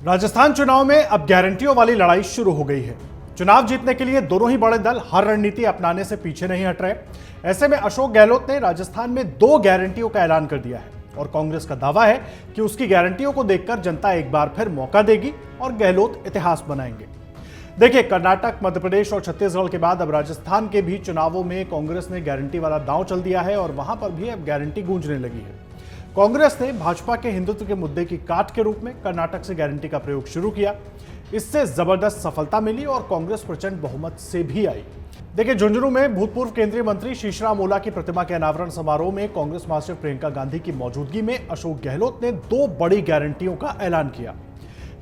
राजस्थान चुनाव में अब गारंटियों वाली लड़ाई शुरू हो गई है। चुनाव जीतने के लिए दोनों ही बड़े दल हर रणनीति अपनाने से पीछे नहीं हट रहे। ऐसे में अशोक गहलोत ने राजस्थान में 2 गारंटियों का ऐलान कर दिया है और कांग्रेस का दावा है कि उसकी गारंटियों को देखकर जनता एक बार फिर मौका देगी और गहलोत इतिहास बनाएंगे। देखिए, कर्नाटक, मध्य प्रदेश और छत्तीसगढ़ के बाद अब राजस्थान के भी चुनावों में कांग्रेस ने गारंटी वाला दांव चल दिया है और वहां पर भी अब गारंटी गूंजने लगी है। कांग्रेस ने भाजपा के हिंदुत्व के मुद्दे की काट के रूप में कर्नाटक से गारंटी का प्रयोग शुरू किया। इससे जबरदस्त सफलता मिली और कांग्रेस प्रचंड बहुमत से भी आई। देखिए, झुंझुनू में भूतपूर्व केंद्रीय मंत्री शीशराम ओला की प्रतिमा के अनावरण समारोह में कांग्रेस महासचिव प्रियंका गांधी की मौजूदगी में अशोक गहलोत ने 2 बड़ी गारंटियों का ऐलान किया।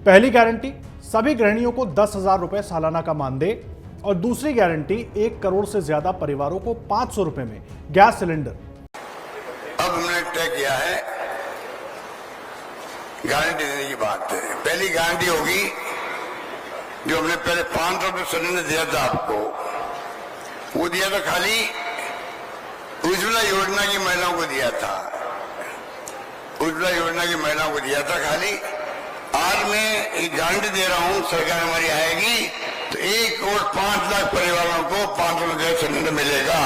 पहली गारंटी, सभी गृहिणियों को 10,000 रुपए सालाना का मानदेय और दूसरी गारंटी 1 करोड़ से ज्यादा परिवारों को 500 रुपए में गैस सिलेंडर। अब हमने तय किया है गारंटी देने की बात है। पहली गारंटी होगी जो हमने पहले 500 रुपये सिलेंडर दिया था आपको, वो दिया था खाली उज्ज्वला योजना की महिलाओं को दिया था। उज्ज्वला योजना की महिलाओं को दिया था खाली। आज मैं एक गारंटी दे रहा हूं, सरकार हमारी आएगी तो 1 करोड़ 5 लाख परिवारों को 500 रुपये सिलेंडर मिलेगा।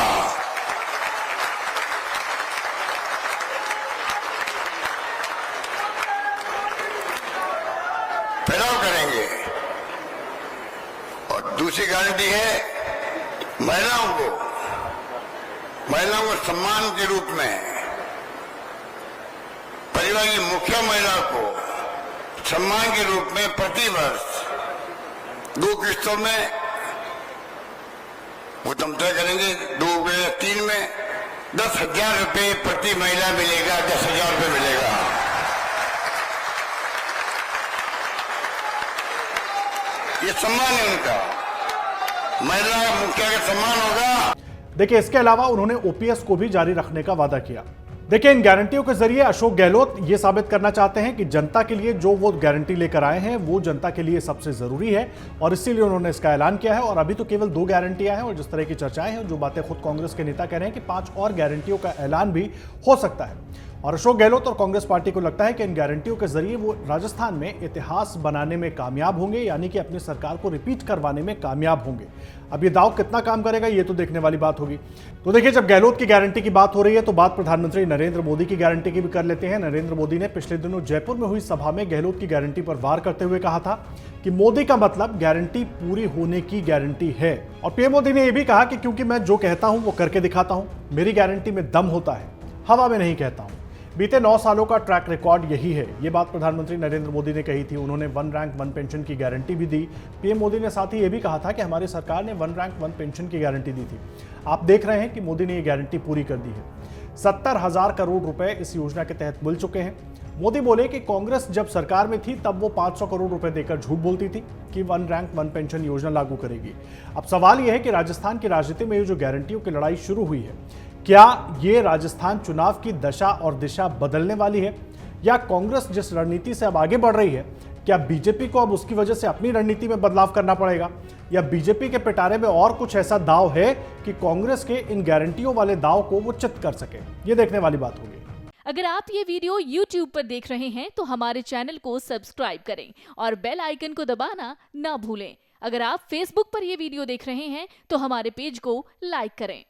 फैलाव करेंगे। और दूसरी गारंटी है महिलाओं को सम्मान के रूप में, परिवार की मुखिया महिला को सम्मान के रूप में प्रति वर्ष 2 किस्तों में, वो तुम तय करेंगे 2 या 3 में 10,000 रुपये प्रति महिला मिलेगा। 10,000 रुपये मिलेगा। ये सम्मान है उनका, महिला मुखिया का सम्मान होगा। देखिए, इसके अलावा उन्होंने ओपीएस को भी जारी रखने का वादा किया। देखिए, इन गारंटियों के जरिए अशोक गहलोत ये साबित करना चाहते हैं कि जनता के लिए जो वो गारंटी लेकर आए हैं वो जनता के लिए सबसे जरूरी है और इसीलिए उन्होंने इसका ऐलान किया है। और अभी तो केवल 2 गारंटियां हैं और जिस तरह की चर्चाएं हैं, जो बातें खुद कांग्रेस के नेता कह रहे हैं कि 5 और गारंटियों का ऐलान भी हो सकता है। और अशोक गहलोत और कांग्रेस पार्टी को लगता है कि इन गारंटियों के जरिए वो राजस्थान में इतिहास बनाने में कामयाब होंगे, यानी कि अपनी सरकार को रिपीट करवाने में कामयाब होंगे। अब ये दाव कितना काम करेगा ये तो देखने वाली बात होगी। तो देखिए, जब गहलोत की गारंटी की बात हो रही है तो बात प्रधानमंत्री नरेंद्र मोदी की गारंटी की भी कर लेते हैं। नरेंद्र मोदी ने पिछले दिनों जयपुर में हुई सभा में गहलोत की गारंटी पर वार करते हुए कहा था कि मोदी का मतलब गारंटी पूरी होने की गारंटी है। और पीएम मोदी ने यह भी कहा कि क्योंकि मैं जो कहता हूं वो करके दिखाता हूं, मेरी गारंटी में दम होता है, हवा में नहीं कहता हूं। बीते 9 सालों का ट्रैक रिकॉर्ड यही है। ये बात प्रधानमंत्री नरेंद्र मोदी ने कही थी। उन्होंने 1 रैंक 1 पेंशन की गारंटी भी दी। पीएम मोदी ने साथ ही ये भी कहा था कि हमारी सरकार ने 1 रैंक 1 पेंशन की गारंटी दी थी। आप देख रहे हैं कि मोदी ने ये गारंटी पूरी कर दी है। 70,000 करोड़ रुपए इस योजना के तहत मिल चुके हैं। मोदी बोले कि कांग्रेस जब सरकार में थी तब वो 500 करोड़ रुपए देकर झूठ बोलती थी कि 1 रैंक 1 पेंशन योजना लागू करेगी। अब सवाल यह है कि राजस्थान की राजनीति में ये जो गारंटियों की लड़ाई शुरू हुई है, क्या ये राजस्थान चुनाव की दशा और दिशा बदलने वाली है, या कांग्रेस जिस रणनीति से अब आगे बढ़ रही है, क्या बीजेपी को अब उसकी वजह से अपनी रणनीति में बदलाव करना पड़ेगा, या बीजेपी के पिटारे में और कुछ ऐसा दांव है कि कांग्रेस के इन गारंटियों वाले दांव को वो चित कर सके? ये देखने वाली बात होगी। अगर आप ये वीडियो YouTube पर देख रहे हैं तो हमारे चैनल को सब्सक्राइब करें और बेल आइकन को दबाना ना भूलें। अगर आप Facebook पर ये वीडियो देख रहे हैं तो हमारे पेज को लाइक करें।